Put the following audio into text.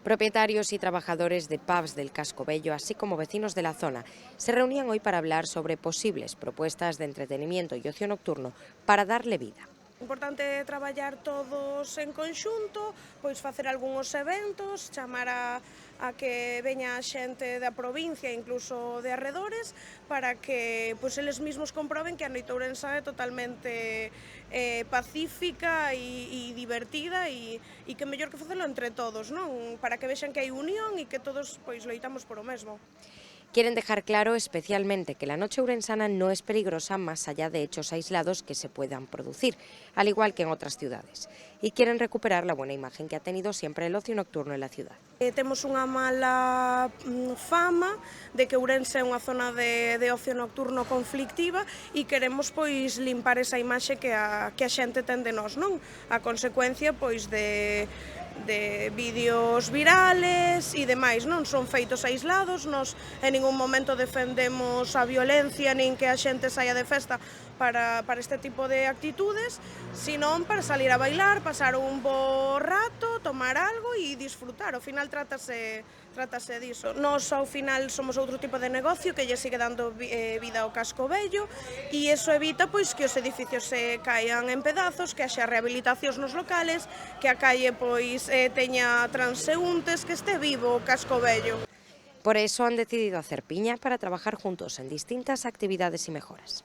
Propietarios y trabajadores de pubs del Casco Vello, así como vecinos de la zona, se reunían hoy para hablar sobre posibles propuestas de entretenimiento y ocio nocturno para darle vida. É importante traballar todos en conxunto, pois facer algúns eventos, chamar a que veña a xente da provincia, incluso de arredores, para que pois eles mesmos comproben que a noite ourensa é totalmente pacífica e divertida e que mellor que facelo entre todos, non? Para que vexan que hai unión e que todos pois loitamos por o mesmo. Quieren dejar claro especialmente que la noche ourensana no es peligrosa más allá de hechos aislados que se puedan producir, al igual que en otras ciudades, y quieren recuperar la buena imagen que ha tenido siempre el ocio nocturno en la ciudad. Temos unha mala fama de que Ourense é unha zona de ocio nocturno conflictiva e queremos pois limpar esa imaxe que a xente ten de nós, non? A consecuencia pois de vídeos virales e demais, non son feitos aislados, nos en ningún momento defendemos a violencia nin que a xente saia de festa para este tipo de actitudes, senón para salir a bailar, pasar un bo rato, tomar algo e disfrutar. Ao final trátase diso. Nós ao final somos outro tipo de negocio que lle sigue dando vida ao Casco Vello e iso evita pois que os edificios se caian en pedazos, que haxa rehabilitacións nos locales, que a calle pois teña transeúntes, que este vivo o Casco Vello. Por eso han decidido hacer piña para trabajar juntos en distintas actividades y mejoras.